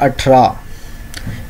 18،